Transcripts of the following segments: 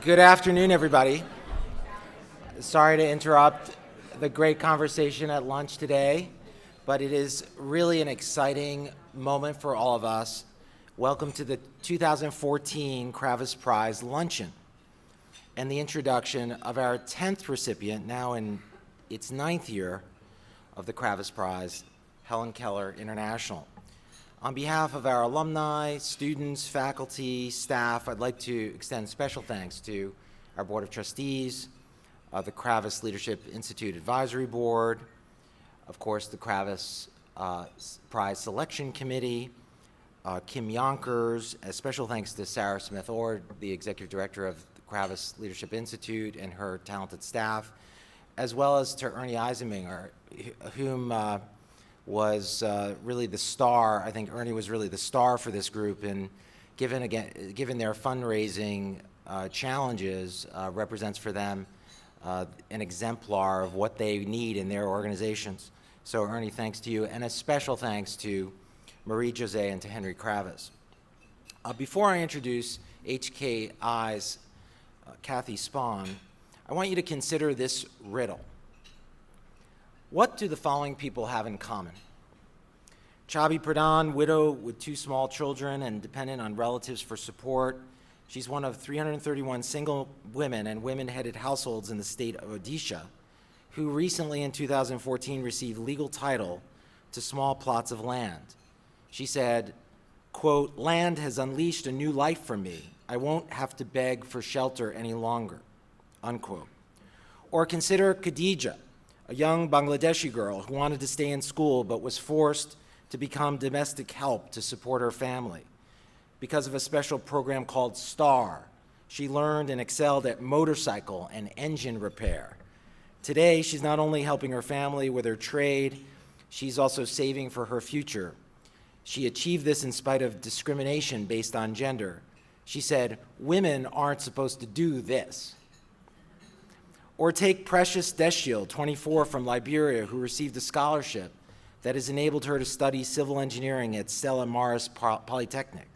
Good afternoon, everybody. Sorry to interrupt the great conversation at lunch today, but it is really an exciting moment for all of us. Welcome to the 2014 Kravis Prize Luncheon and the introduction of our 10th recipient, now in its 9th year of the Kravis Prize, Helen Keller International. On behalf of our alumni, students, faculty, staff, I'd like to extend special thanks to our Board of Trustees, the Kravis Leadership Institute Advisory Board, of course, the Kravis Prize Selection Committee, Kim Yonkers, a special thanks to Sarah Smith-Ord, the Executive Director of the Kravis Leadership Institute and her talented staff, as well as to Ernie Eisenbinger, whom was really the star. I think Ernie was really the star for this group, and given their fundraising challenges, represents for them an exemplar of what they need in their organizations. So Ernie, thanks to you, and a special thanks to Marie Jose and to Henry Kravis. Before I introduce HKI's Kathy Spahn, I want you to consider this riddle. What do the following people have in common? Chabi Pradhan, widow with 2 small children and dependent on relatives for support. She's one of 331 single women and women-headed households in the state of Odisha who recently in 2014 received legal title to small plots of land. She said, quote, "Land has unleashed a new life for me. I won't have to beg for shelter any longer," unquote. Or consider Khadija, a young Bangladeshi girl who wanted to stay in school but was forced to become domestic help to support her family. Because of a special program called STAR, she learned and excelled at motorcycle and engine repair. Today, she's not only helping her family with her trade, she's also saving for her future. She achieved this in spite of discrimination based on gender. She said, "Women aren't supposed to do this." Or take Precious Deshiel, 24, from Liberia, who received a scholarship that has enabled her to study civil engineering at Stella Maris Polytechnic.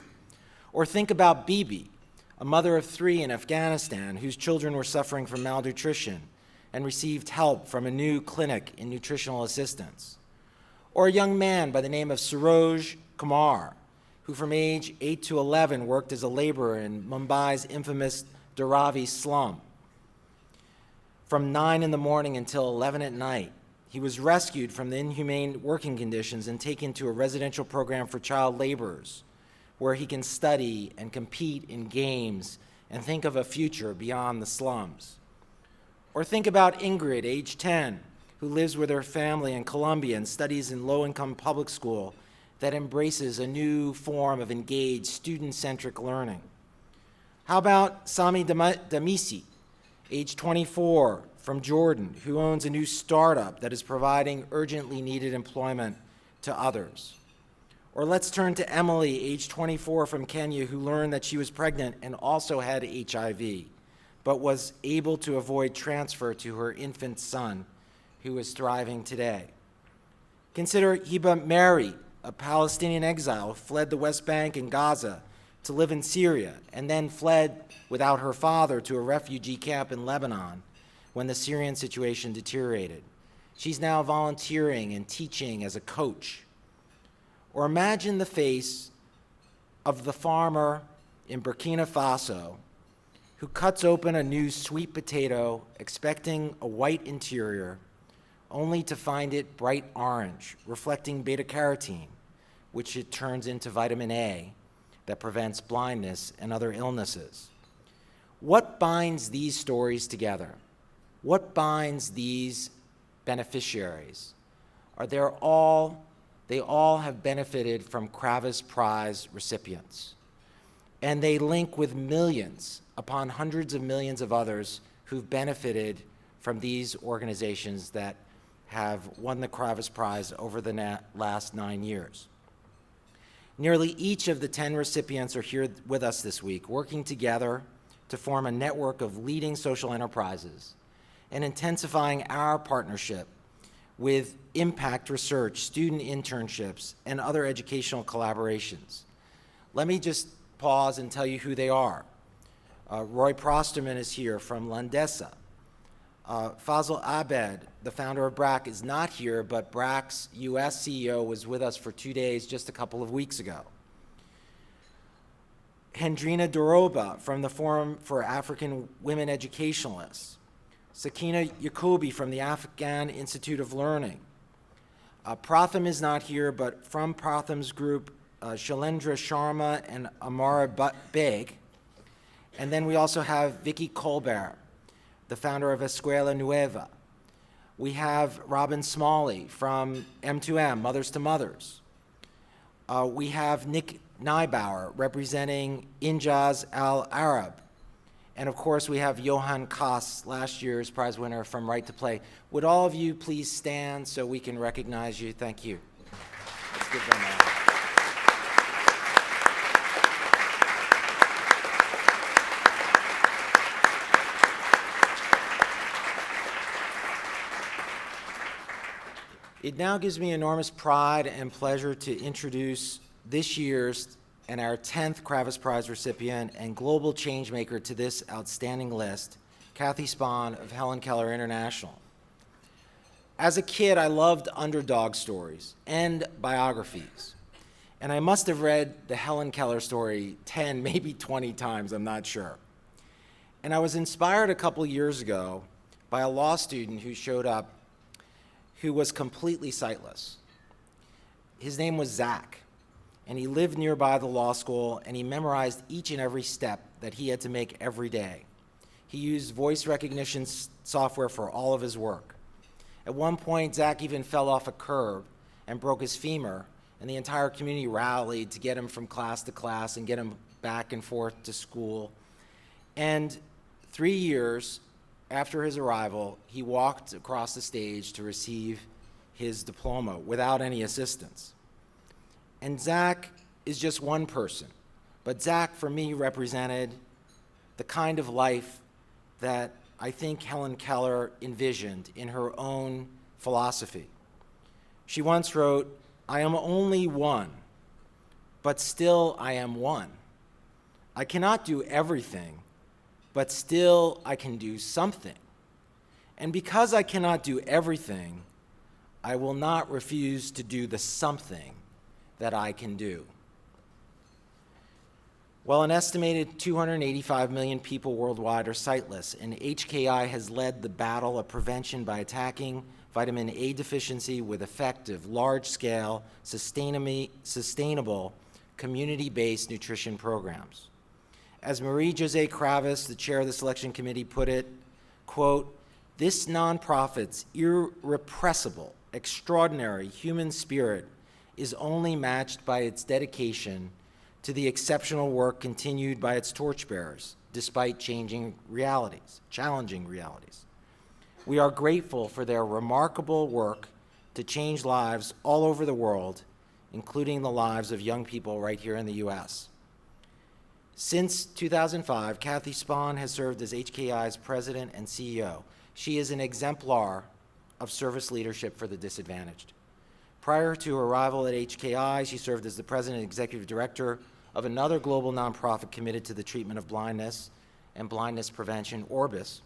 Or think about Bibi, a mother of 3 in Afghanistan whose children were suffering from malnutrition and received help from a new clinic in nutritional assistance. Or a young man by the name of Saroj Kumar, who from age 8 to 11 worked as a laborer in Mumbai's infamous Dharavi slum. From 9 in the morning until 11 at night, he was rescued from the inhumane working conditions and taken to a residential program for child laborers, where he can study and compete in games and think of a future beyond the slums. Or think about Ingrid, age 10, who lives with her family in Colombia and studies in low-income public school that embraces a new form of engaged, student-centric learning. How about Sami Damisi, age 24, from Jordan, who owns a new startup that is providing urgently needed employment to others? Or let's turn to Emily, age 24, from Kenya, who learned that she was pregnant and also had HIV, but was able to avoid transfer to her infant son, who is thriving today. Consider Hiba Mary, a Palestinian exile who fled the West Bank and Gaza to live in Syria, and then fled without her father to a refugee camp in Lebanon when the Syrian situation deteriorated. She's now volunteering and teaching as a coach. Or imagine the face of the farmer in Burkina Faso who cuts open a new sweet potato expecting a white interior, only to find it bright orange, reflecting beta-carotene, which it turns into vitamin A that prevents blindness and other illnesses. What binds these stories together? What binds these beneficiaries? They all have benefited from Kravis Prize recipients, and they link with millions upon hundreds of millions of others who've benefited from these organizations that have won the Kravis Prize over the last 9 years. Nearly each of the 10 recipients are here with us this week, working together to form a network of leading social enterprises and intensifying our partnership with impact research, student internships, and other educational collaborations. Let me just pause and tell you who they are. Roy Prosterman is here from Landesa. Fazil Abed, the founder of BRAC, is not here, but BRAC's US CEO was with us for 2 days just a couple of weeks ago. Hendrina Doroba from the Forum for African Women Educationalists. Sakina Yacobi from the Afghan Institute of Learning. Pratham is not here, but from Pratham's group, Shailendra Sharma and Amara Beg. And then we also have Vicky Colbert, the founder of Escuela Nueva. We have Robin Smalley from M2M, Mothers to Mothers. We have Nick Neibauer representing Injaz Al Arab. And of course, we have Johan Kass, last year's prize winner from Right to Play. Would all of you please stand so we can recognize you? Thank you. Let's give them a It now gives me enormous pride and pleasure to introduce this year's and our 10th Kravis Prize recipient and global changemaker to this outstanding list, Kathy Spahn of Helen Keller International. As a kid, I loved underdog stories and biographies, and I must have read the Helen Keller story 10, maybe 20 times, I'm not sure. And I was inspired a couple years ago by a law student who showed up who was completely sightless. His name was Zach, and he lived nearby the law school, and he memorized each and every step that he had to make every day. He used voice recognition software for all of his work. At one point, Zach even fell off a curb and broke his femur, and the entire community rallied to get him from class to class and get him back and forth to school. And 3 years after his arrival, he walked across the stage to receive his diploma without any assistance. And Zach is just one person, but Zach, for me, represented the kind of life that I think Helen Keller envisioned in her own philosophy. She once wrote, "I am only one, but still I am one. I cannot do everything, but still I can do something. And because I cannot do everything, I will not refuse to do the something that I can do." Well, an estimated 285 million people worldwide are sightless, and HKI has led the battle of prevention by attacking vitamin A deficiency with effective, large-scale, sustainable, community-based nutrition programs. As Marie-José Kravis, the chair of the selection committee, put it, quote, "This nonprofit's irrepressible, extraordinary human spirit is only matched by its dedication to the exceptional work continued by its torchbearers, despite challenging realities. We are grateful for their remarkable work to change lives all over the world, including the lives of young people right here in the US. Since 2005, Kathy Spahn has served as HKI's president and CEO. She is an exemplar of service leadership for the disadvantaged. Prior to her arrival at HKI, she served as the president and executive director of another global nonprofit committed to the treatment of blindness and blindness prevention, Orbis.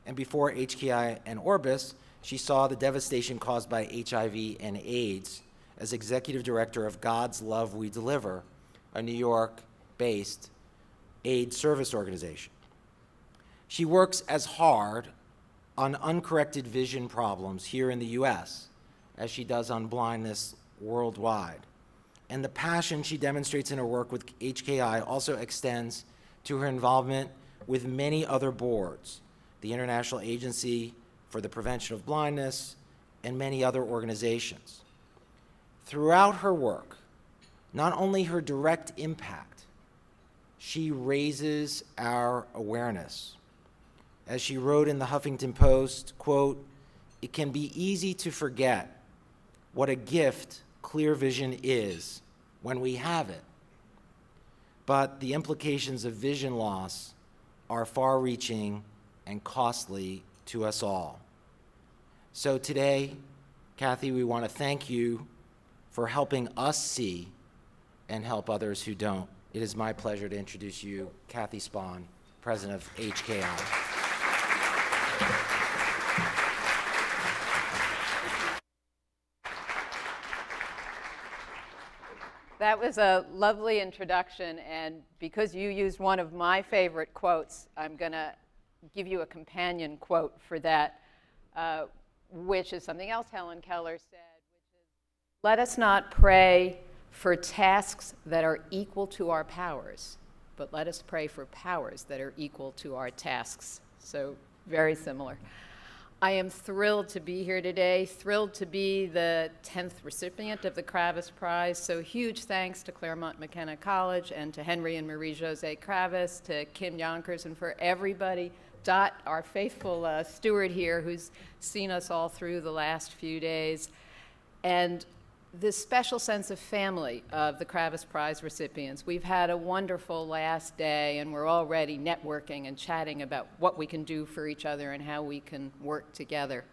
And before HKI and Orbis, she saw the devastation caused by HIV and AIDS as executive director of God's Love We Deliver, a New York-based AIDS service organization. She works as hard on uncorrected vision problems here in the US as she does on blindness worldwide. And the passion she demonstrates in her work with HKI also extends to her involvement with many other boards, the International Agency for the Prevention of Blindness, and many other organizations. Throughout her work, not only her direct impact, she raises our awareness. As she wrote in the Huffington Post, quote, "It can be easy to forget what a gift clear vision is when we have it. But the implications of vision loss are far-reaching and costly to us all." So today, Kathy, we want to thank you for helping us see and help others who don't. It is my pleasure to introduce you, Kathy Spahn, president of HKI. That was a lovely introduction, and because you used one of my favorite quotes, I'm going to give you a companion quote for that, which is something else Helen Keller said, which is, "Let us not pray for tasks that are equal to our powers, but let us pray for powers that are equal to our tasks." So very similar. I am thrilled to be here today, thrilled to be the 10th recipient of the Kravis Prize. So huge thanks to Claremont McKenna College and to Henry and Marie-José Kravis, to Kim Yonkers, and for everybody, Dot, our faithful steward here, who's seen us all through the last few days. And this special sense of family of the Kravis Prize recipients. We've had a wonderful last day, and we're already networking and chatting about what we can do for each other and how we can work together.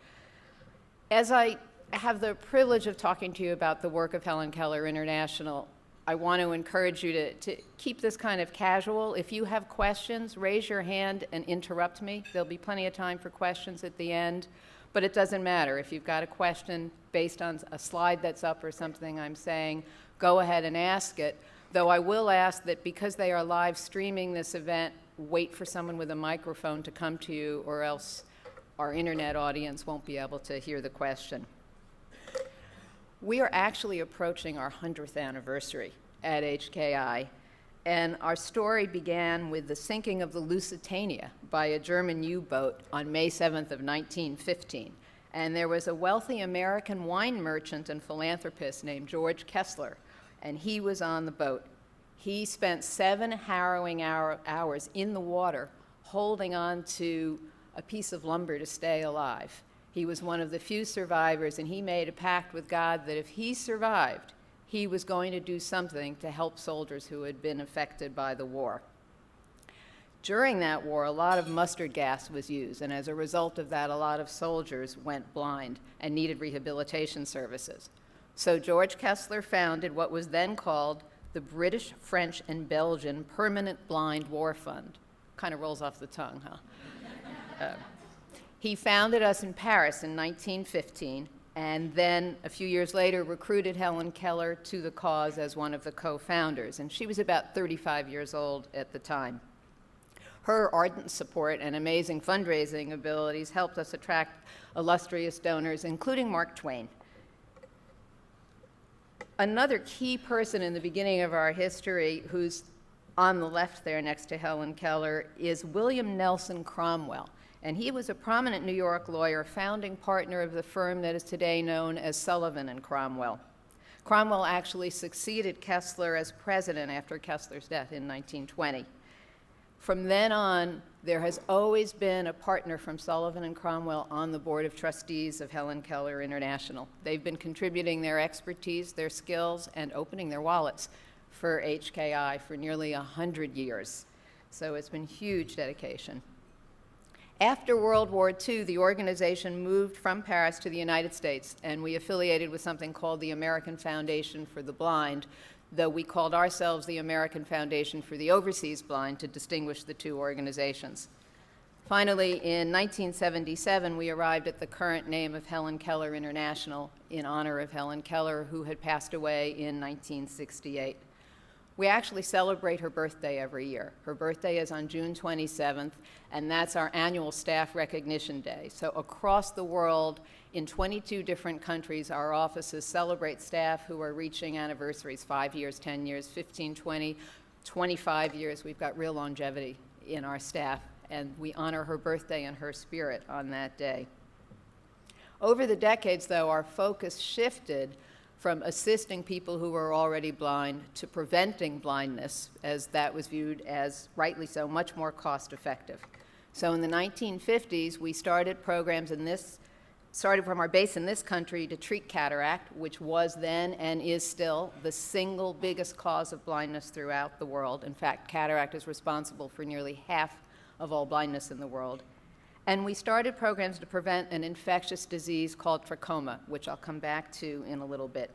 As I have the privilege of talking to you about the work of Helen Keller International, I want to encourage you to keep this kind of casual. If you have questions, raise your hand and interrupt me. There'll be plenty of time for questions at the end. But it doesn't matter. If you've got a question based on a slide that's up or something I'm saying, go ahead and ask it. Though I will ask that because they are live streaming this event, wait for someone with a microphone to come to you, or else our internet audience won't be able to hear the question. We are actually approaching our 100th anniversary at HKI. And our story began with the sinking of the Lusitania by a German U-boat on May 7th of 1915. And there was a wealthy American wine merchant and philanthropist named George Kessler, and he was on the boat. He spent 7 harrowing hours in the water holding on to a piece of lumber to stay alive. He was one of the few survivors, and he made a pact with God that if he survived, he was going to do something to help soldiers who had been affected by the war. During that war, a lot of mustard gas was used, and as a result of that, a lot of soldiers went blind and needed rehabilitation services. So George Kessler founded what was then called the British, French, and Belgian Permanent Blind War Fund. Kind of rolls off the tongue, huh? He founded us in Paris in 1915, and then a few years later recruited Helen Keller to the cause as one of the co-founders. And she was about 35 years old at the time. Her ardent support and amazing fundraising abilities helped us attract illustrious donors, including Mark Twain. Another key person in the beginning of our history, who's on the left there next to Helen Keller, is William Nelson Cromwell. And he was a prominent New York lawyer, founding partner of the firm that is today known as Sullivan and Cromwell. Cromwell actually succeeded Kessler as president after Kessler's death in 1920. From then on, there has always been a partner from Sullivan and Cromwell on the board of trustees of Helen Keller International. They've been contributing their expertise, their skills, and opening their wallets for HKI for nearly 100 years. So it's been huge dedication. After World War II, the organization moved from Paris to the United States, and we affiliated with something called the American Foundation for the Blind, though we called ourselves the American Foundation for the Overseas Blind to distinguish the two organizations. Finally, in 1977, we arrived at the current name of Helen Keller International in honor of Helen Keller, who had passed away in 1968. We actually celebrate her birthday every year. Her birthday is on June 27th, and that's our annual Staff Recognition Day. So across the world, in 22 different countries, our offices celebrate staff who are reaching anniversaries, 5 years, 10 years, 15, 20, 25 years. We've got real longevity in our staff, and we honor her birthday and her spirit on that day. Over the decades, though, our focus shifted from assisting people who were already blind to preventing blindness, as that was viewed as, rightly so, much more cost-effective. So in the 1950s, we started programs started from our base in this country to treat cataract, which was then and is still the single biggest cause of blindness throughout the world. In fact, cataract is responsible for nearly half of all blindness in the world. And we started programs to prevent an infectious disease called trachoma, which I'll come back to in a little bit.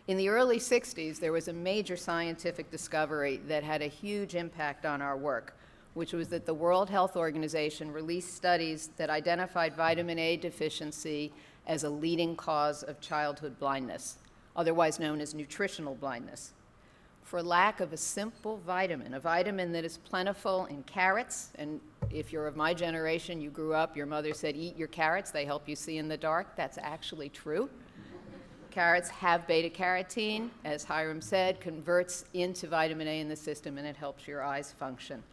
In the early 60s, there was a major scientific discovery that had a huge impact on our work. which was that the World Health Organization released studies that identified vitamin A deficiency as a leading cause of childhood blindness, otherwise known as nutritional blindness. For lack of a simple vitamin, a vitamin that is plentiful in carrots, and if you're of my generation, you grew up, your mother said, eat your carrots, they help you see in the dark. That's actually true. Carrots have beta-carotene, as Hiram said, converts into vitamin A in the system, and it helps your eyes function.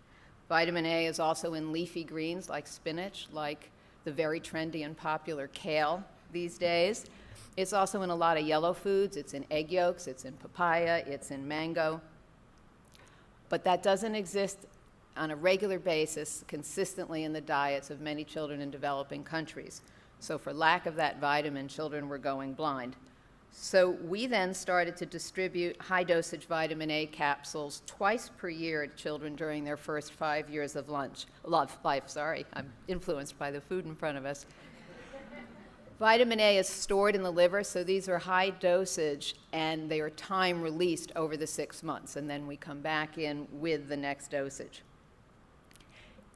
Vitamin A is also in leafy greens like spinach, like the very trendy and popular kale these days. It's also in a lot of yellow foods. It's in egg yolks, it's in papaya, it's in mango. But that doesn't exist on a regular basis consistently in the diets of many children in developing countries. So for lack of that vitamin, children were going blind. So we then started to distribute high-dosage vitamin A capsules twice per year to children during their first 5 years of life. I'm influenced by the food in front of us. Vitamin A is stored in the liver, so these are high dosage, and they are time released over the 6 months, and then we come back in with the next dosage.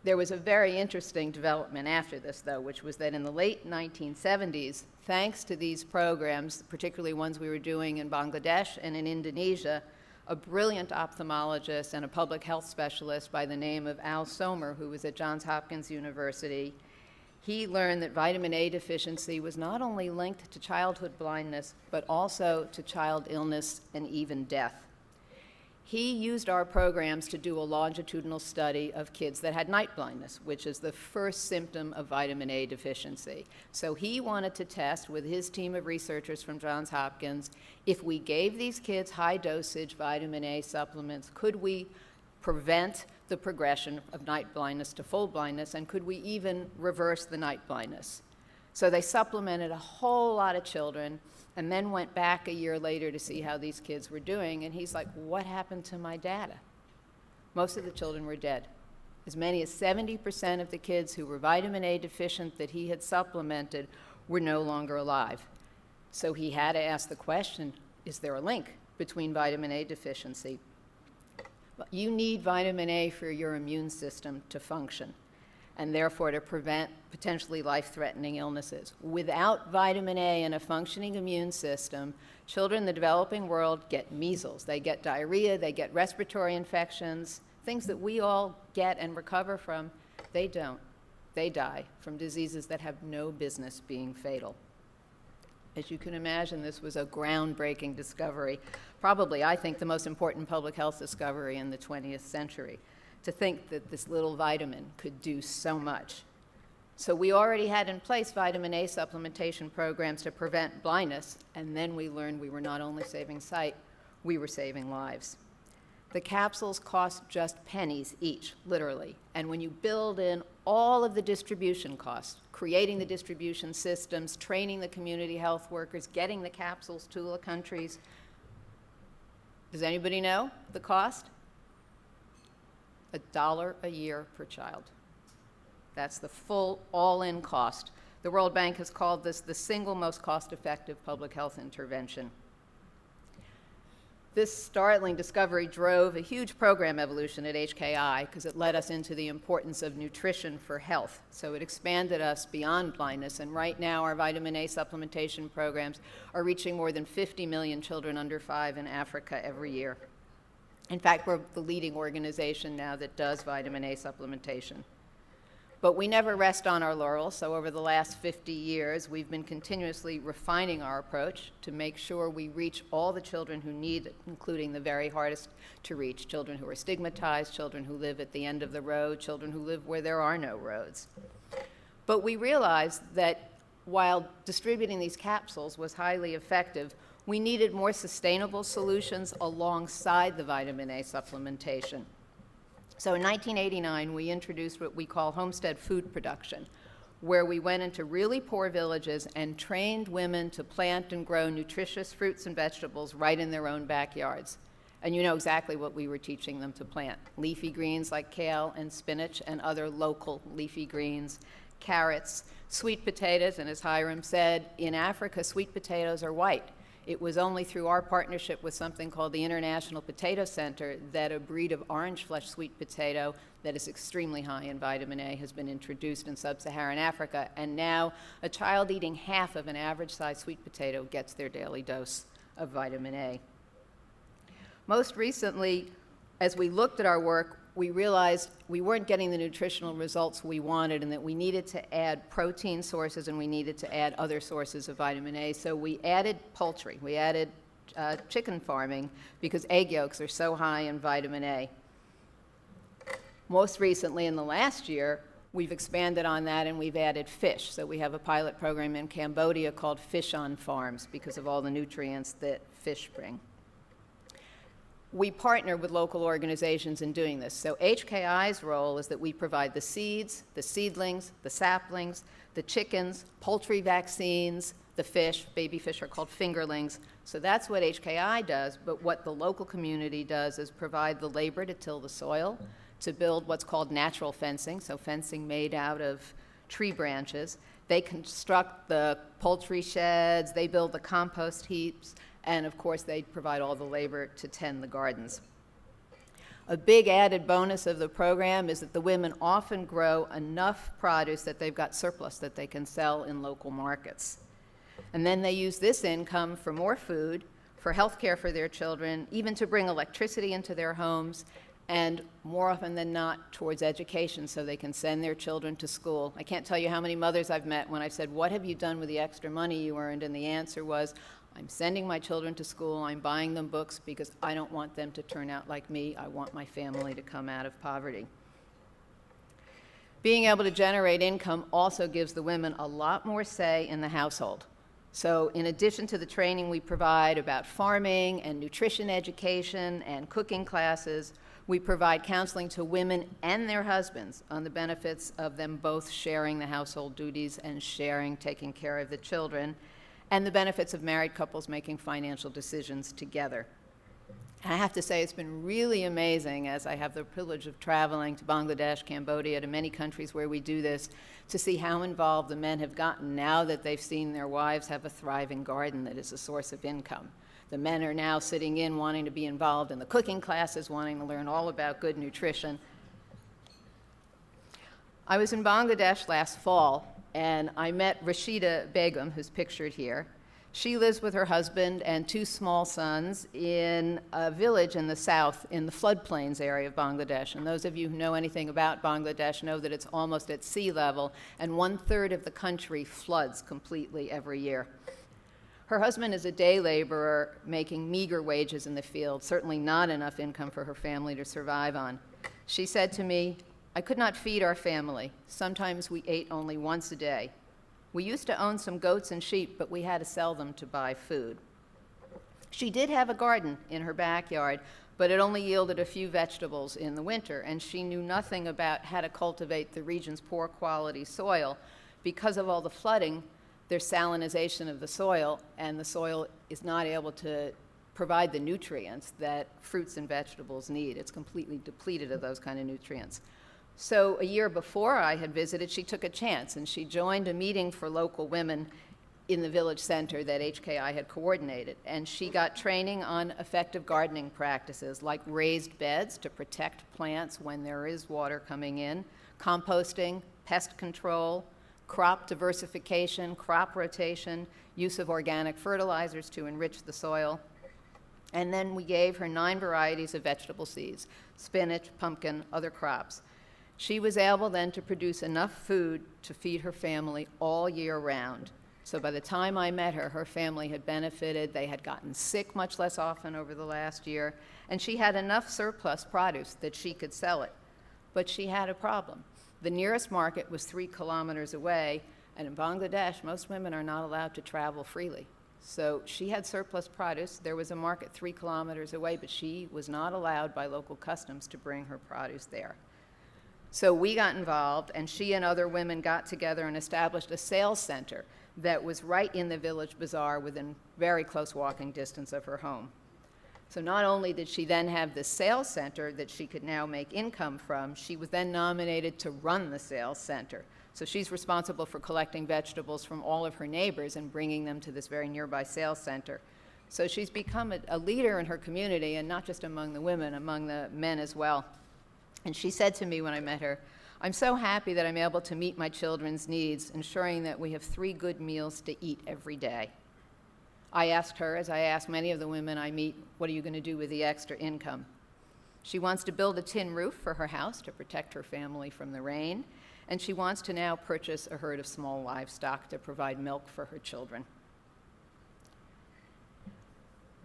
There was a very interesting development after this, though, which was that in the late 1970s, thanks to these programs, particularly ones we were doing in Bangladesh and in Indonesia, a brilliant ophthalmologist and a public health specialist by the name of Al Sommer, who was at Johns Hopkins University, he learned that vitamin A deficiency was not only linked to childhood blindness, but also to child illness and even death. He used our programs to do a longitudinal study of kids that had night blindness, which is the first symptom of vitamin A deficiency. So he wanted to test with his team of researchers from Johns Hopkins, if we gave these kids high-dosage vitamin A supplements, could we prevent the progression of night blindness to full blindness, and could we even reverse the night blindness? So they supplemented a whole lot of children and then went back a year later to see how these kids were doing, and he's like, what happened to my data? Most of the children were dead. As many as 70% of the kids who were vitamin A deficient that he had supplemented were no longer alive. So he had to ask the question, is there a link between vitamin A deficiency? You need vitamin A for your immune system to function, and therefore to prevent potentially life-threatening illnesses. Without vitamin A and a functioning immune system, children in the developing world get measles, they get diarrhea, they get respiratory infections, things that we all get and recover from. They don't. They die from diseases that have no business being fatal. As you can imagine, this was a groundbreaking discovery, probably, I think, the most important public health discovery in the 20th century, to think that this little vitamin could do so much. So we already had in place vitamin A supplementation programs to prevent blindness, and then we learned we were not only saving sight, we were saving lives. The capsules cost just pennies each, literally, and when you build in all of the distribution costs, creating the distribution systems, training the community health workers, getting the capsules to the countries, does anybody know the cost? $1 a year per child. That's the full all-in cost. The World Bank has called this the single most cost-effective public health intervention. This startling discovery drove a huge program evolution at HKI because it led us into the importance of nutrition for health. So it expanded us beyond blindness, and right now our vitamin A supplementation programs are reaching more than 50 million children under 5 in Africa every year. In fact, we're the leading organization now that does vitamin A supplementation. But we never rest on our laurels, so over the last 50 years, we've been continuously refining our approach to make sure we reach all the children who need it, including the very hardest to reach, children who are stigmatized, children who live at the end of the road, children who live where there are no roads. But we realized that while distributing these capsules was highly effective, we needed more sustainable solutions alongside the vitamin A supplementation. So in 1989, we introduced what we call homestead food production, where we went into really poor villages and trained women to plant and grow nutritious fruits and vegetables right in their own backyards. And you know exactly what we were teaching them to plant. Leafy greens like kale and spinach and other local leafy greens, carrots, sweet potatoes, and as Hiram said, in Africa, sweet potatoes are white. It was only through our partnership with something called the International Potato Center that a breed of orange flesh sweet potato that is extremely high in vitamin A has been introduced in sub-Saharan Africa, and now a child eating half of an average-sized sweet potato gets their daily dose of vitamin A. Most recently, as we looked at our work, we realized we weren't getting the nutritional results we wanted and that we needed to add protein sources and we needed to add other sources of vitamin A. So we added poultry. We added chicken farming because egg yolks are so high in vitamin A. Most recently, in the last year, we've expanded on that and we've added fish. So we have a pilot program in Cambodia called Fish on Farms because of all the nutrients that fish bring. We partner with local organizations in doing this. So HKI's role is that we provide the seeds, the seedlings, the saplings, the chickens, poultry vaccines, the fish. Baby fish are called fingerlings. So that's what HKI does, but what the local community does is provide the labor to till the soil, to build what's called natural fencing, so fencing made out of tree branches. They construct the poultry sheds, they build the compost heaps, and of course they provide all the labor to tend the gardens. A big added bonus of the program is that the women often grow enough produce that they've got surplus that they can sell in local markets. And then they use this income for more food, for health care for their children, even to bring electricity into their homes, and more often than not towards education so they can send their children to school. I can't tell you how many mothers I've met when I said, what have you done with the extra money you earned? And the answer was, I'm sending my children to school, I'm buying them books because I don't want them to turn out like me. I want my family to come out of poverty. Being able to generate income also gives the women a lot more say in the household. So in addition to the training we provide about farming and nutrition education and cooking classes, we provide counseling to women and their husbands on the benefits of them both sharing the household duties and sharing taking care of the children, and the benefits of married couples making financial decisions together. And I have to say it's been really amazing, as I have the privilege of traveling to Bangladesh, Cambodia, to many countries where we do this, to see how involved the men have gotten now that they've seen their wives have a thriving garden that is a source of income. The men are now sitting in wanting to be involved in the cooking classes, wanting to learn all about good nutrition. I was in Bangladesh last fall, and I met Rashida Begum, who's pictured here. She lives with her husband and two small sons in a village in the south, in the floodplains area of Bangladesh. And those of you who know anything about Bangladesh know that it's almost at sea level, and 1/3 of the country floods completely every year. Her husband is a day laborer making meager wages in the field, certainly not enough income for her family to survive on. She said to me, I could not feed our family. Sometimes we ate only once a day. We used to own some goats and sheep, but we had to sell them to buy food. She did have a garden in her backyard, but it only yielded a few vegetables in the winter, and she knew nothing about how to cultivate the region's poor quality soil. Because of all the flooding, there's salinization of the soil, and the soil is not able to provide the nutrients that fruits and vegetables need. It's completely depleted of those kind of nutrients. So a year before I had visited, she took a chance, and she joined a meeting for local women in the village center that HKI had coordinated. And she got training on effective gardening practices, like raised beds to protect plants when there is water coming in, composting, pest control, crop diversification, crop rotation, use of organic fertilizers to enrich the soil. And then we gave her 9 varieties of vegetable seeds, spinach, pumpkin, other crops. She was able then to produce enough food to feed her family all year round. So by the time I met her, her family had benefited. They had gotten sick much less often over the last year, and she had enough surplus produce that she could sell it. But she had a problem. The nearest market was 3 kilometers away, and in Bangladesh, most women are not allowed to travel freely. So she had surplus produce. There was a market 3 kilometers away, but she was not allowed by local customs to bring her produce there. So we got involved, and she and other women got together and established a sales center that was right in the village bazaar within very close walking distance of her home. So not only did she then have the sales center that she could now make income from, she was then nominated to run the sales center. So she's responsible for collecting vegetables from all of her neighbors and bringing them to this very nearby sales center. So she's become a leader in her community, and not just among the women, among the men as well. And she said to me when I met her, "I'm so happy that I'm able to meet my children's needs, ensuring that we have 3 good meals to eat every day." I asked her, as I ask many of the women I meet, what are you going to do with the extra income? She wants to build a tin roof for her house to protect her family from the rain, and she wants to now purchase a herd of small livestock to provide milk for her children.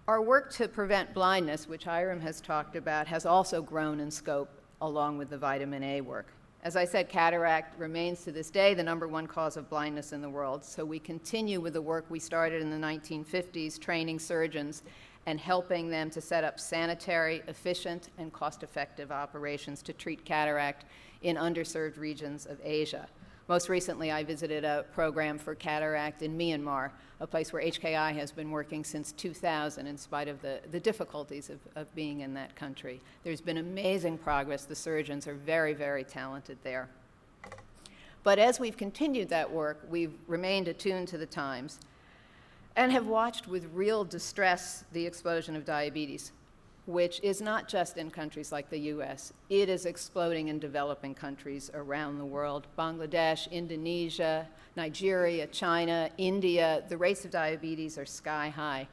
Our work to prevent blindness, which Hiram has talked about, has also grown in scope along with the vitamin A work. As I said, cataract remains to this day the #1 cause of blindness in the world, so we continue with the work we started in the 1950s, training surgeons and helping them to set up sanitary, efficient, and cost-effective operations to treat cataract in underserved regions of Asia. Most recently, I visited a program for cataract in Myanmar, a place where HKI has been working since 2000 in spite of the difficulties of being in that country. There's been amazing progress. The surgeons are very, very talented there. But as we've continued that work, we've remained attuned to the times and have watched with real distress the explosion of diabetes, which is not just in countries like the US. It is exploding in developing countries around the world. Bangladesh, Indonesia, Nigeria, China, India, the rates of diabetes are sky high.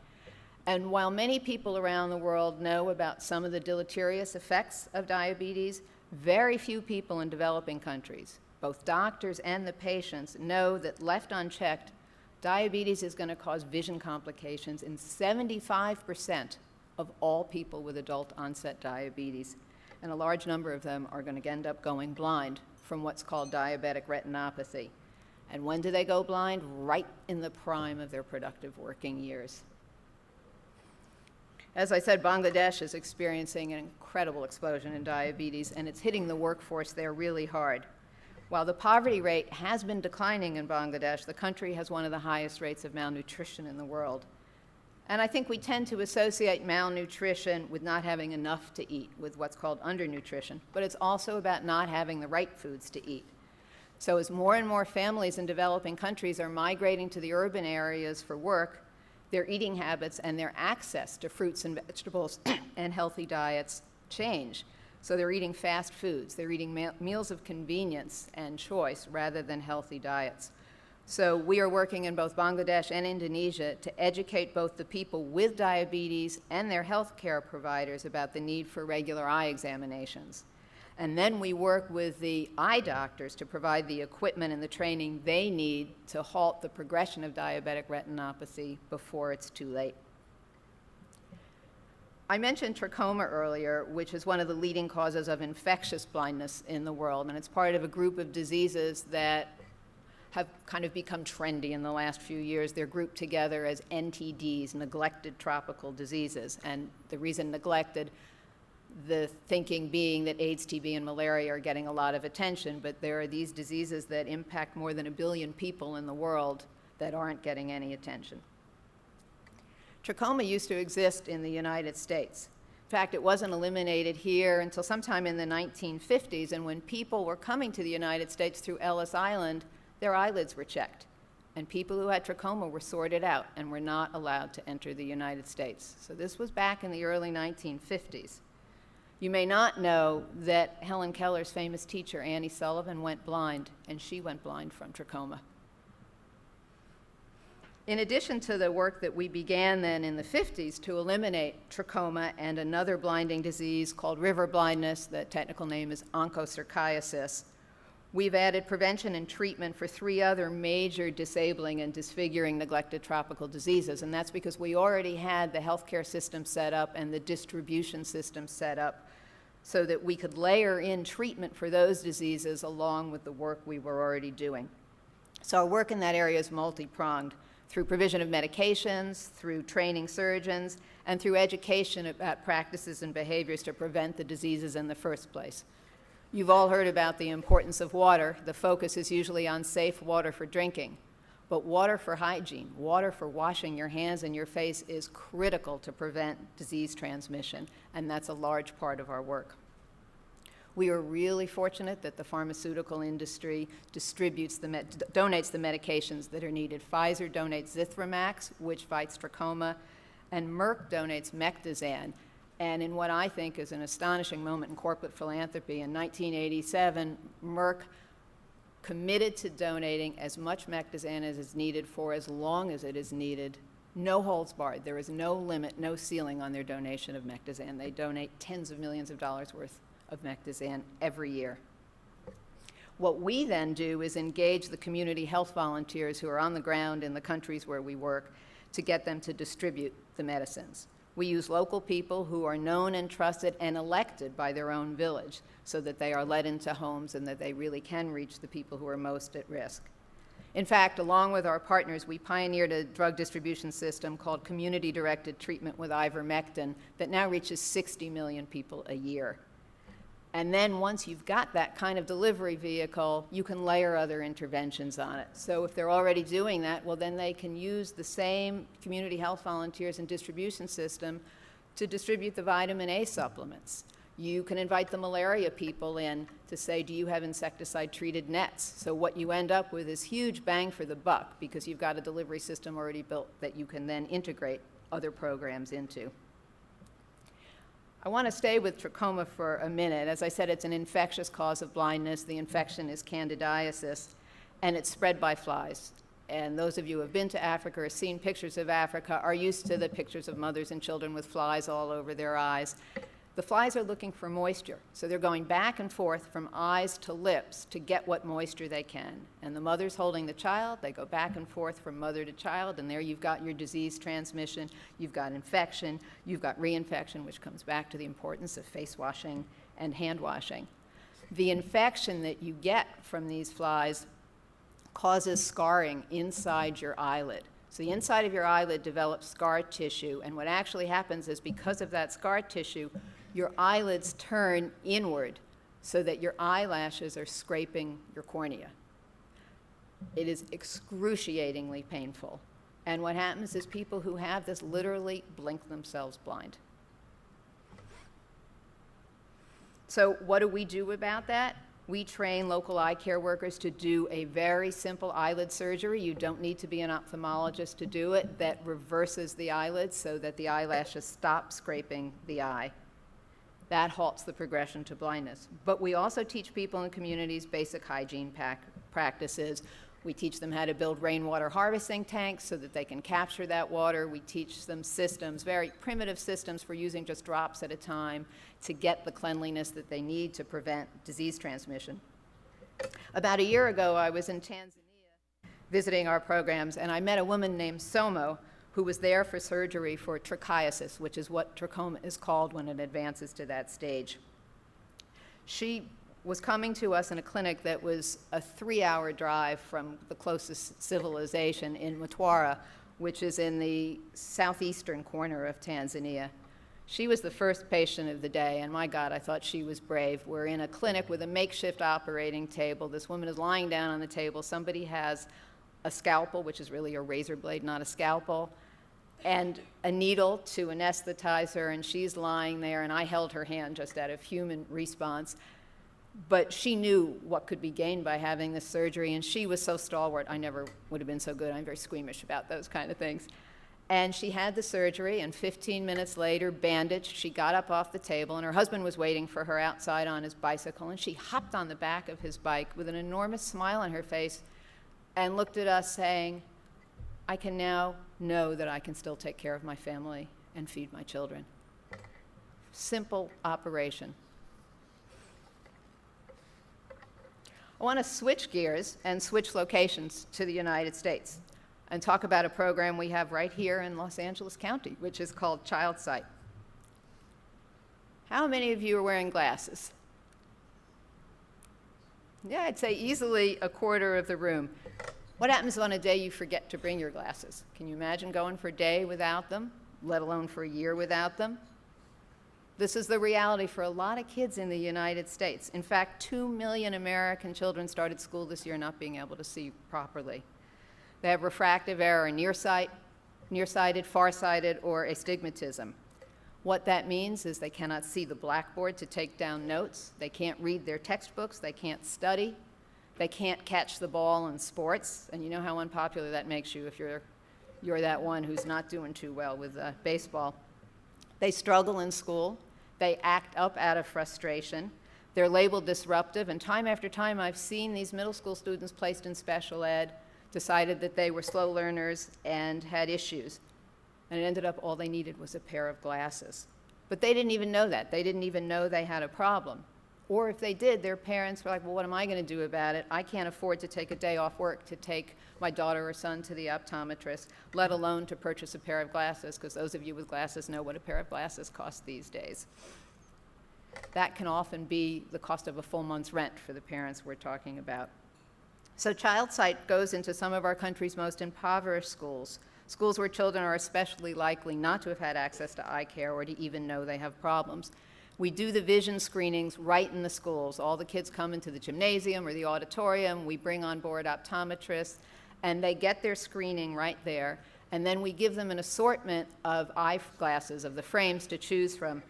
And while many people around the world know about some of the deleterious effects of diabetes, very few people in developing countries, both doctors and the patients, know that left unchecked, diabetes is going to cause vision complications in 75% of all people with adult onset diabetes, and a large number of them are going to end up going blind from what's called diabetic retinopathy. And when do they go blind? Right in the prime of their productive working years. As I said, Bangladesh is experiencing an incredible explosion in diabetes, and it's hitting the workforce there really hard. While the poverty rate has been declining in Bangladesh, the country has one of the highest rates of malnutrition in the world. And I think we tend to associate malnutrition with not having enough to eat, with what's called undernutrition, but it's also about not having the right foods to eat. So as more and more families in developing countries are migrating to the urban areas for work, their eating habits and their access to fruits and vegetables and healthy diets change. So they're eating fast foods, they're eating meals of convenience and choice rather than healthy diets. So we are working in both Bangladesh and Indonesia to educate both the people with diabetes and their healthcare providers about the need for regular eye examinations. And then we work with the eye doctors to provide the equipment and the training they need to halt the progression of diabetic retinopathy before it's too late. I mentioned trachoma earlier, which is one of the leading causes of infectious blindness in the world, and it's part of a group of diseases that have kind of become trendy in the last few years. They're grouped together as NTDs, neglected tropical diseases. And the reason neglected, the thinking being that AIDS, TB, and malaria are getting a lot of attention, but there are these diseases that impact more than 1 billion people in the world that aren't getting any attention. Trachoma used to exist in the United States. In fact, it wasn't eliminated here until sometime in the 1950s, and when people were coming to the United States through Ellis Island, their eyelids were checked, and people who had trachoma were sorted out and were not allowed to enter the United States. So this was back in the early 1950s. You may not know that Helen Keller's famous teacher, Annie Sullivan, went blind, and she went blind from trachoma. In addition to the work that we began then in the 50s to eliminate trachoma and another blinding disease called river blindness, the technical name is onchocerciasis, we've added prevention and treatment for 3 other major disabling and disfiguring neglected tropical diseases, and that's because we already had the healthcare system set up and the distribution system set up so that we could layer in treatment for those diseases along with the work we were already doing. So our work in that area is multi-pronged, through provision of medications, through training surgeons, and through education about practices and behaviors to prevent the diseases in the first place. You've all heard about the importance of water. The focus is usually on safe water for drinking. But water for hygiene, water for washing your hands and your face is critical to prevent disease transmission, and that's a large part of our work. We are really fortunate that the pharmaceutical industry donates the medications that are needed. Pfizer donates Zithromax, which fights trachoma, and Merck donates Mectizan. And in what I think is an astonishing moment in corporate philanthropy, in 1987, Merck committed to donating as much Mectizan as is needed for as long as it is needed. No holds barred. There is no limit, no ceiling on their donation of Mectizan. They donate tens of millions of dollars worth of Mectizan every year. What we then do is engage the community health volunteers who are on the ground in the countries where we work to get them to distribute the medicines. We use local people who are known and trusted and elected by their own village so that they are led into homes and that they really can reach the people who are most at risk. In fact, along with our partners, we pioneered a drug distribution system called community-directed treatment with ivermectin that now reaches 60 million people a year. And then once you've got that kind of delivery vehicle, you can layer other interventions on it. So if they're already doing that, well, then they can use the same community health volunteers and distribution system to distribute the vitamin A supplements. You can invite the malaria people in to say, do you have insecticide-treated nets? So what you end up with is huge bang for the buck because you've got a delivery system already built that you can then integrate other programs into. I want to stay with trachoma for a minute. As I said, it's an infectious cause of blindness. The infection is candidiasis, and it's spread by flies. And those of you who have been to Africa or seen pictures of Africa are used to the pictures of mothers and children with flies all over their eyes. The flies are looking for moisture, so they're going back and forth from eyes to lips to get what moisture they can. And the mother's holding the child, they go back and forth from mother to child, and there you've got your disease transmission, you've got infection, you've got reinfection, which comes back to the importance of face washing and hand washing. The infection that you get from these flies causes scarring inside your eyelid. So the inside of your eyelid develops scar tissue, and what actually happens is because of that scar tissue, your eyelids turn inward so that your eyelashes are scraping your cornea. It is excruciatingly painful. And what happens is people who have this literally blink themselves blind. So what do we do about that? We train local eye care workers to do a very simple eyelid surgery. You don't need to be an ophthalmologist to do it. That reverses the eyelids so that the eyelashes stop scraping the eye. That halts the progression to blindness. But we also teach people in communities basic hygiene practices. We teach them how to build rainwater harvesting tanks so that they can capture that water. We teach them systems, very primitive systems for using just drops at a time to get the cleanliness that they need to prevent disease transmission. About a year ago, I was in Tanzania visiting our programs, and I met a woman named Somo who was there for surgery for trichiasis, which is what trachoma is called when it advances to that stage. She was coming to us in a clinic that was a 3-hour drive from the closest civilization in Mtwara, which is in the southeastern corner of Tanzania. She was the first patient of the day, and my God, I thought she was brave. We're in a clinic with a makeshift operating table. This woman is lying down on the table. Somebody has a scalpel, which is really a razor blade, not a scalpel, and a needle to anesthetize her, and she's lying there, and I held her hand just out of human response. But she knew what could be gained by having this surgery, and she was so stalwart. I never would have been so good. I'm very squeamish about those kind of things. And she had the surgery, and 15 minutes later, bandaged, she got up off the table, and her husband was waiting for her outside on his bicycle, and she hopped on the back of his bike with an enormous smile on her face and looked at us saying, I can now know that I can still take care of my family and feed my children. Simple operation. I want to switch gears and switch locations to the United States and talk about a program we have right here in Los Angeles County, which is called Child Sight. How many of you are wearing glasses? Yeah, I'd say easily a quarter of the room. What happens on a day you forget to bring your glasses? Can you imagine going for a day without them, let alone for a year without them? This is the reality for a lot of kids in the United States. In fact, 2 million American children started school this year not being able to see properly. They have refractive error, nearsighted, farsighted, or astigmatism. What that means is they cannot see the blackboard to take down notes. They can't read their textbooks. They can't study. They can't catch the ball in sports. And you know how unpopular that makes you if you're you're that one who's not doing too well with baseball. They struggle in school. They act up out of frustration. They're labeled disruptive, and time after time I've seen these middle school students placed in special ed, decided that they were slow learners and had issues. And it ended up all they needed was a pair of glasses. But they didn't even know that. They didn't even know they had a problem. Or if they did, their parents were like, well, what am I going to do about it? I can't afford to take a day off work to take my daughter or son to the optometrist, let alone to purchase a pair of glasses, because those of you with glasses know what a pair of glasses costs these days. That can often be the cost of a full month's rent for the parents we're talking about. So child sight goes into some of our country's most impoverished schools, schools where children are especially likely not to have had access to eye care or to even know they have problems. We do the vision screenings right in the schools. All the kids come into the gymnasium or the auditorium. We bring on board optometrists, and they get their screening right there. And then we give them an assortment of eyeglasses, of the frames to choose from.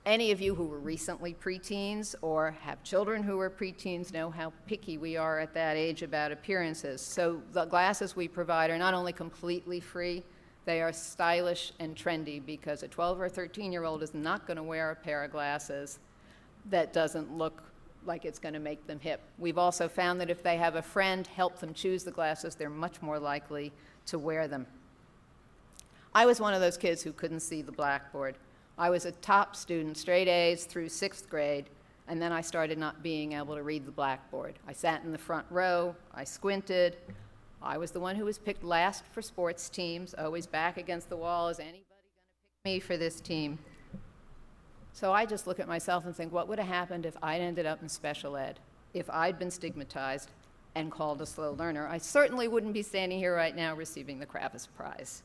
Any of you who were recently preteens or have children who were preteens know how picky we are at that age about appearances. So the glasses we provide are not only completely free, they are stylish and trendy, because a 12 or 13-year-old is not going to wear a pair of glasses that doesn't look like it's going to make them hip. We've also found that if they have a friend help them choose the glasses, they're much more likely to wear them. I was one of those kids who couldn't see the blackboard. I was a top student, straight A's through 6th grade, and then I started not being able to read the blackboard. I sat in the front row, I squinted. I was the one who was picked last for sports teams, always back against the wall. Is anybody going to pick me for this team? So I just look at myself and think, what would have happened if I'd ended up in special ed? If I'd been stigmatized and called a slow learner? I certainly wouldn't be standing here right now receiving the Kravis Prize.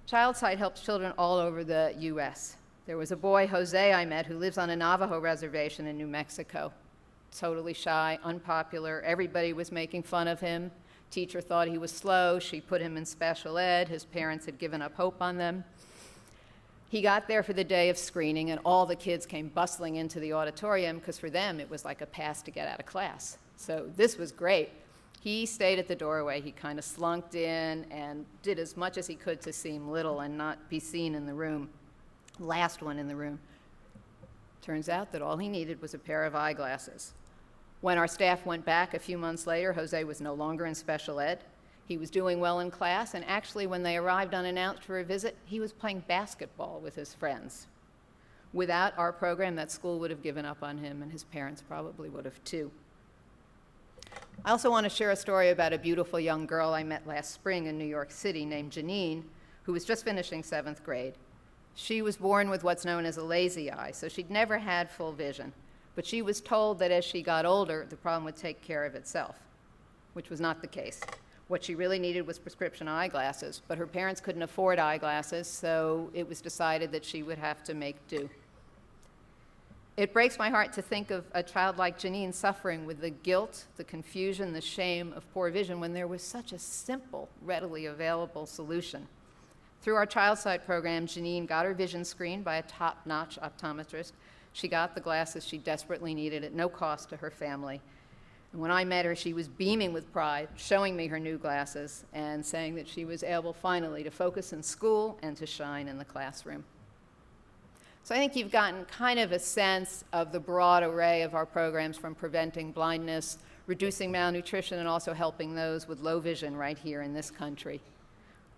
Child sight helps children all over the U.S. There was a boy, Jose, I met, who lives on a Navajo reservation in New Mexico. Totally shy, unpopular. Everybody was making fun of him. Teacher thought he was slow. She put him in special ed. His parents had given up hope on them. He got there for the day of screening, and all the kids came bustling into the auditorium, because for them it was like a pass to get out of class. So this was great. He stayed at the doorway. He kind of slunked in and did as much as he could to seem little and not be seen in the room. Last one in the room. Turns out that all he needed was a pair of eyeglasses. When our staff went back a few months later, Jose was no longer in special ed. He was doing well in class, and actually when they arrived unannounced for a visit, he was playing basketball with his friends. Without our program, that school would have given up on him, and his parents probably would have too. I also want to share a story about a beautiful young girl I met last spring in New York City named Janine, who was just finishing 7th grade. She was born with what's known as a lazy eye, so she'd never had full vision. But she was told that as she got older, the problem would take care of itself, which was not the case. What she really needed was prescription eyeglasses, but her parents couldn't afford eyeglasses, so it was decided that she would have to make do. It breaks my heart to think of a child like Janine suffering with the guilt, the confusion, the shame of poor vision when there was such a simple, readily available solution. Through our child sight program, Janine got her vision screened by a top-notch optometrist. She got the glasses she desperately needed at no cost to her family. And when I met her, she was beaming with pride, showing me her new glasses and saying that she was able finally to focus in school and to shine in the classroom. So I think you've gotten kind of a sense of the broad array of our programs, from preventing blindness, reducing malnutrition, and also helping those with low vision right here in this country.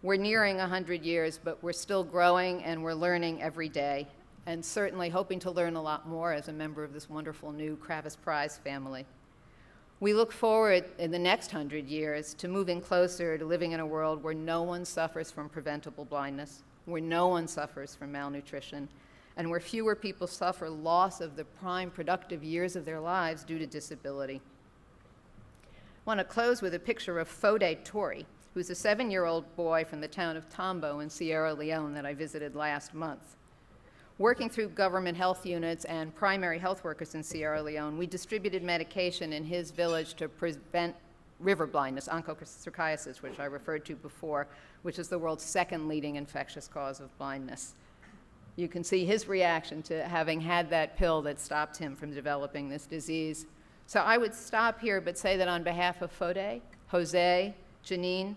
We're nearing 100 years, but we're still growing and we're learning every day, and certainly hoping to learn a lot more as a member of this wonderful new Kravis Prize family. We look forward in the next 100 years to moving closer to living in a world where no one suffers from preventable blindness, where no one suffers from malnutrition, and where fewer people suffer loss of the prime productive years of their lives due to disability. I want to close with a picture of Fode Tori, who's a 7-year-old boy from the town of Tambo in Sierra Leone that I visited last month. Working through government health units and primary health workers in Sierra Leone, we distributed medication in his village to prevent river blindness, onchocerciasis, which I referred to before, which is the world's second leading infectious cause of blindness. You can see his reaction to having had that pill that stopped him from developing this disease. So I would stop here but say that on behalf of Fode, Jose, Janine,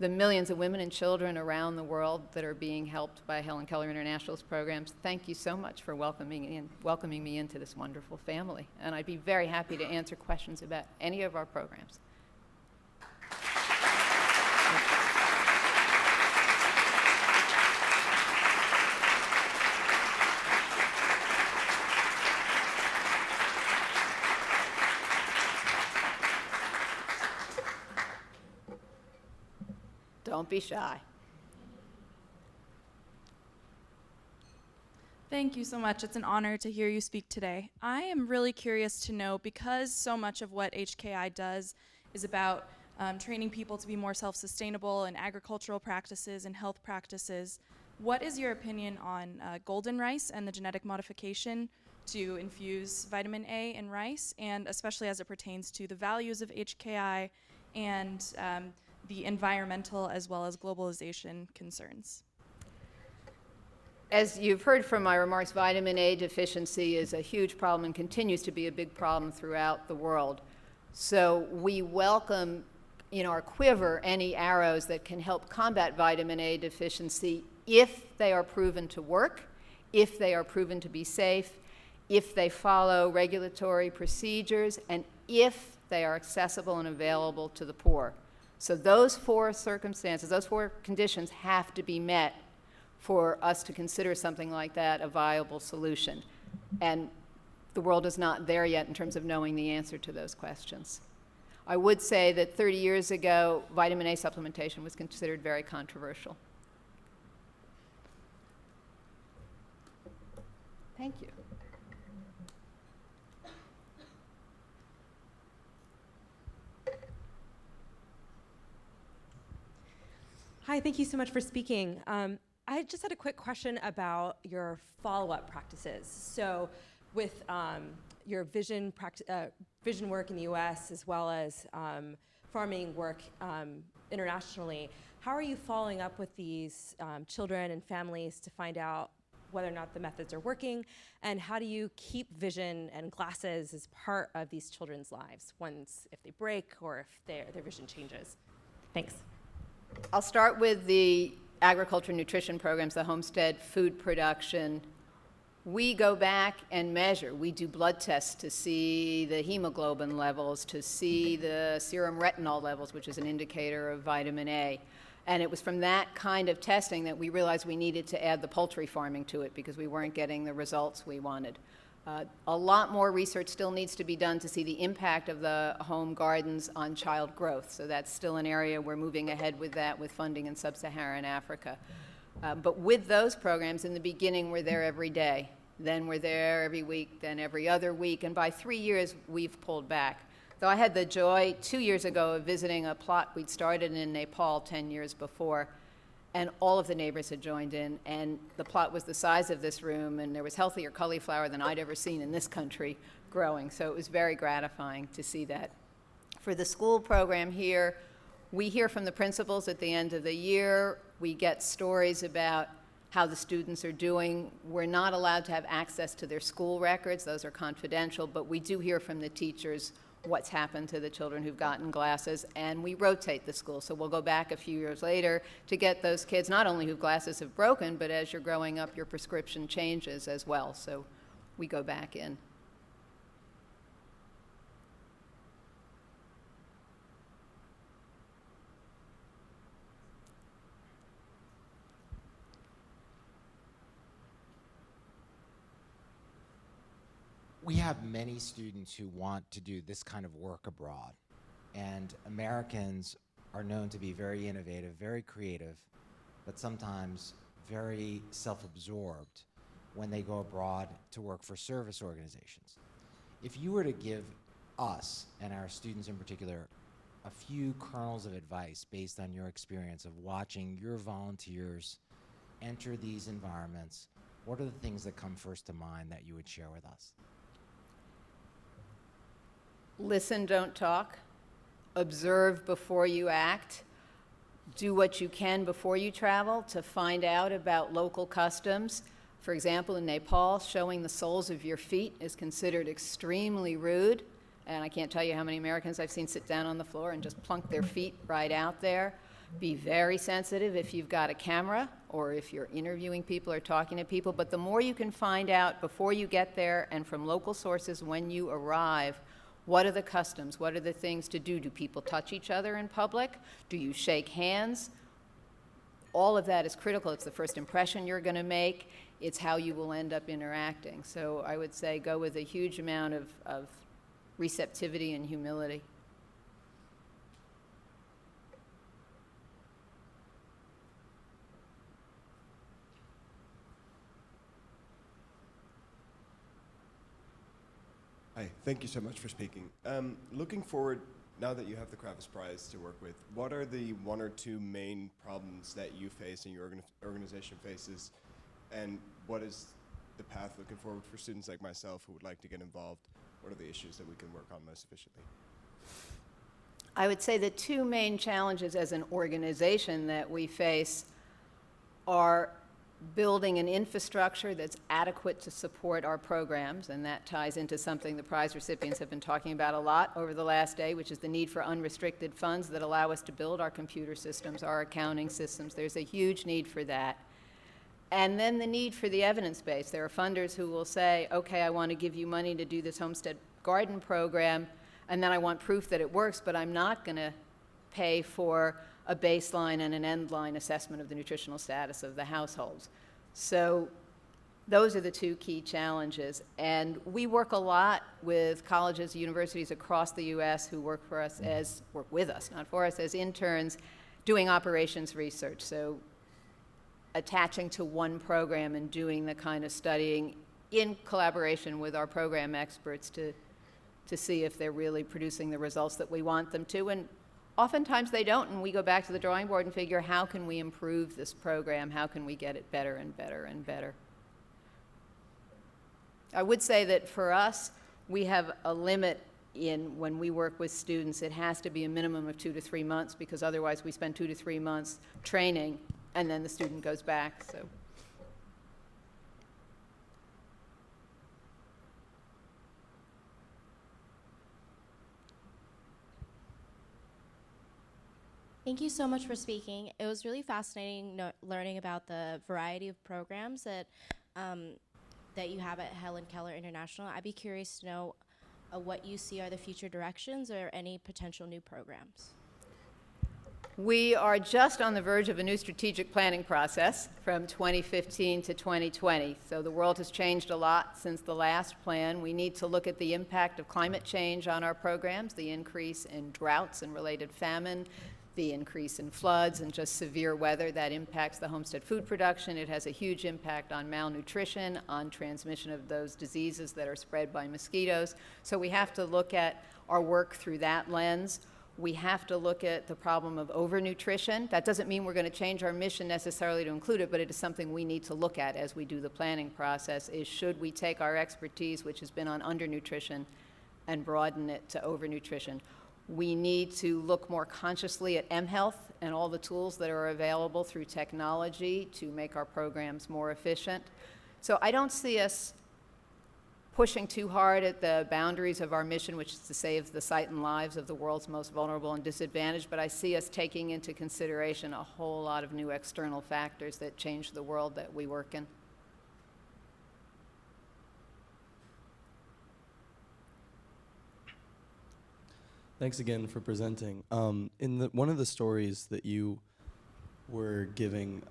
the millions of women and children around the world that are being helped by Helen Keller International's programs. Thank you so much for welcoming me into this wonderful family. And I'd be very happy to answer questions about any of our programs. Don't be shy. Thank you so much. It's an honor to hear you speak today. I am really curious to know, because so much of what HKI does is about training people to be more self-sustainable in agricultural practices and health practices, what is your opinion on golden rice and the genetic modification to infuse vitamin A in rice, and especially as it pertains to the values of HKI and the environmental as well as globalization concerns? As you've heard from my remarks, vitamin A deficiency is a huge problem and continues to be a big problem throughout the world. So we welcome in our quiver any arrows that can help combat vitamin A deficiency if they are proven to work, if they are proven to be safe, if they follow regulatory procedures, and if they are accessible and available to the poor. So those four circumstances, those four conditions have to be met for us to consider something like that a viable solution. And the world is not there yet in terms of knowing the answer to those questions. I would say that 30 years ago, vitamin A supplementation was considered very controversial. Thank you. Hi, thank you so much for speaking. I just had a quick question about your follow-up practices. So with your vision work in the US as well as farming work internationally, how are you following up with these children and families to find out whether or not the methods are working? And how do you keep vision and glasses as part of these children's lives if they break or if their vision changes? Thanks. I'll start with the agriculture nutrition programs, the homestead food production. We go back and measure. We do blood tests to see the hemoglobin levels, to see the serum retinol levels, which is an indicator of vitamin A. And it was from that kind of testing that we realized we needed to add the poultry farming to it because we weren't getting the results we wanted. A lot more research still needs to be done to see the impact of the home gardens on child growth. So that's still an area we're moving ahead with that with funding in sub-Saharan Africa. But with those programs, in the beginning, we're there every day. Then we're there every week, then every other week. And by 3 years, we've pulled back. Though I had the joy 2 years ago of visiting a plot we'd started in Nepal 10 years before, and all of the neighbors had joined in, and the plot was the size of this room, and there was healthier cauliflower than I'd ever seen in this country growing. So it was very gratifying to see that. For the school program here, we hear from the principals at the end of the year. We get stories about how the students are doing. We're not allowed to have access to their school records. Those are confidential, but we do hear from the teachers what's happened to the children who've gotten glasses, and we rotate the school. So we'll go back a few years later to get those kids, not only whose glasses have broken, but as you're growing up, your prescription changes as well. So we go back in. We have many students who want to do this kind of work abroad, and Americans are known to be very innovative, very creative, but sometimes very self-absorbed when they go abroad to work for service organizations. If you were to give us, and our students in particular, a few kernels of advice based on your experience of watching your volunteers enter these environments, what are the things that come first to mind that you would share with us? Listen, don't talk. Observe before you act. Do what you can before you travel to find out about local customs. For example, in Nepal, showing the soles of your feet is considered extremely rude. And I can't tell you how many Americans I've seen sit down on the floor and just plunk their feet right out there. Be very sensitive if you've got a camera or if you're interviewing people or talking to people, but the more you can find out before you get there and from local sources when you arrive, what are the customs? What are the things to do? Do people touch each other in public? Do you shake hands? All of that is critical. It's the first impression you're going to make. It's how you will end up interacting. So I would say go with a huge amount of receptivity and humility. Hi, thank you so much for speaking. Looking forward, now that you have the Kravis Prize to work with, what are the one or two main problems that you face and your organization faces, and what is the path looking forward for students like myself who would like to get involved? What are the issues that we can work on most efficiently? I would say the two main challenges as an organization that we face are building an infrastructure that's adequate to support our programs, and that ties into something the prize recipients have been talking about a lot over the last day, which is the need for unrestricted funds that allow us to build our computer systems, our accounting systems. There's a huge need for that. And then the need for the evidence base. There are funders who will say, okay, I want to give you money to do this homestead garden program, and then I want proof that it works, but I'm not going to pay for a baseline and an end line assessment of the nutritional status of the households. So those are the two key challenges. And we work a lot with colleges, universities across the U.S. who work with us, not for us, as interns doing operations research. So attaching to one program and doing the kind of studying in collaboration with our program experts to see if they're really producing the results that we want them to. And oftentimes they don't, and we go back to the drawing board and figure, how can we improve this program? How can we get it better and better and better? I would say that for us, we have a limit in when we work with students. It has to be a minimum of 2 to 3 months, because otherwise we spend 2 to 3 months training, and then the student goes back. So. Thank you so much for speaking. It was really fascinating learning about the variety of programs that you have at Helen Keller International. I'd be curious to know what you see are the future directions or any potential new programs. We are just on the verge of a new strategic planning process from 2015 to 2020. So the world has changed a lot since the last plan. We need to look at the impact of climate change on our programs, the increase in droughts and related famine, the increase in floods and just severe weather that impacts the homestead food production. It has a huge impact on malnutrition, on transmission of those diseases that are spread by mosquitoes. So we have to look at our work through that lens. We have to look at the problem of overnutrition. That doesn't mean we're going to change our mission necessarily to include it, but it is something we need to look at as we do the planning process, is should we take our expertise, which has been on undernutrition, and broaden it to overnutrition. We need to look more consciously at mHealth and all the tools that are available through technology to make our programs more efficient. So I don't see us pushing too hard at the boundaries of our mission, which is to save the sight and lives of the world's most vulnerable and disadvantaged, but I see us taking into consideration a whole lot of new external factors that change the world that we work in. Thanks again for presenting. In one of the stories that you were giving,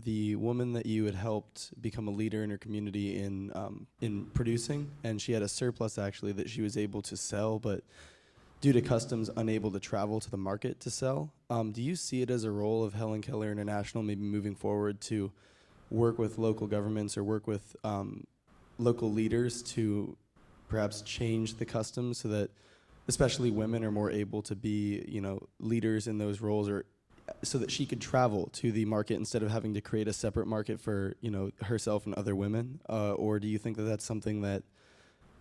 the woman that you had helped become a leader in her community in producing, and she had a surplus actually that she was able to sell, but due to customs unable to travel to the market to sell. Do you see it as a role of Helen Keller International maybe moving forward to work with local governments or work with local leaders to perhaps change the customs so that especially women are more able to be, leaders in those roles, or so that she could travel to the market instead of having to create a separate market for, herself and other women? Or do you think that that's something that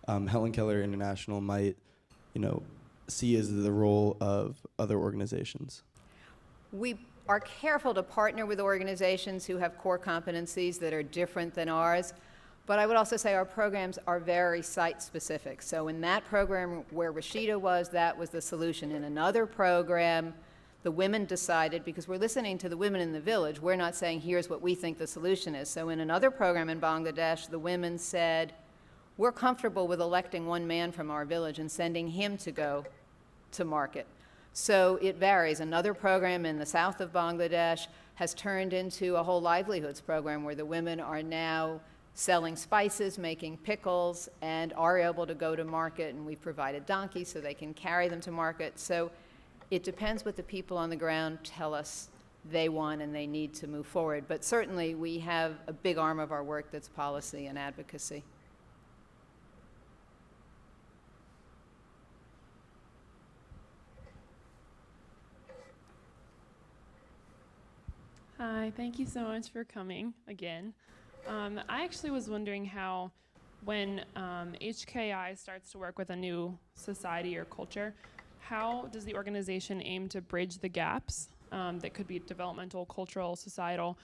Helen Keller International might, see as the role of other organizations? We are careful to partner with organizations who have core competencies that are different than ours. But I would also say our programs are very site-specific. So in that program where Rashida was, that was the solution. In another program, The women decided, because we're listening to the women in the village, we're not saying, here's what we think the solution is. So in another program in Bangladesh, the women said, we're comfortable with electing one man from our village and sending him to go to market. So it varies. Another program in the south of Bangladesh has turned into a whole livelihoods program where the women are now selling spices, making pickles, and are able to go to market, and we've provided donkeys so they can carry them to market. So it depends what the people on the ground tell us they want and they need to move forward. But certainly we have a big arm of our work that's policy and advocacy. Hi, thank you so much for coming again. I actually was wondering how, when HKI starts to work with a new society or culture, how does the organization aim to bridge the gaps that could be developmental, cultural, societal,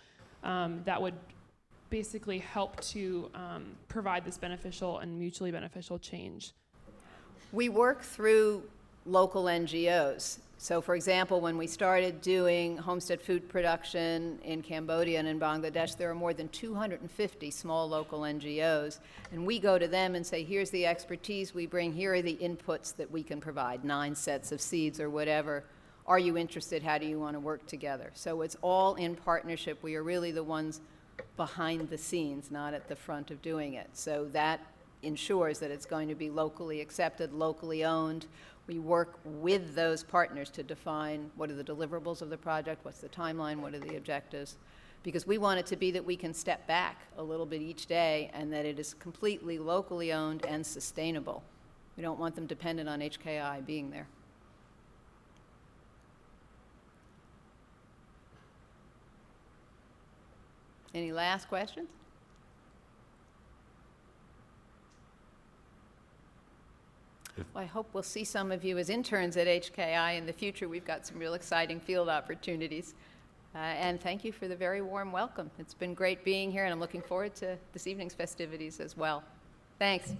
that would basically help to provide this beneficial and mutually beneficial change? We work through local NGOs. So for example, when we started doing homestead food production in Cambodia and in Bangladesh, there are more than 250 small local NGOs. And we go to them and say, here's the expertise we bring, here are the inputs that we can provide, 9 sets of seeds or whatever. Are you interested? How do you want to work together? So it's all in partnership. We are really the ones behind the scenes, not at the front of doing it. So that ensures that it's going to be locally accepted, locally owned. We work with those partners to define what are the deliverables of the project, what's the timeline, what are the objectives, because we want it to be that we can step back a little bit each day and that it is completely locally owned and sustainable. We don't want them dependent on HKI being there. Any last questions? Well, I hope we'll see some of you as interns at HKI in the future. We've got some real exciting field opportunities. And thank you for the very warm welcome. It's been great being here, and I'm looking forward to this evening's festivities as well. Thanks.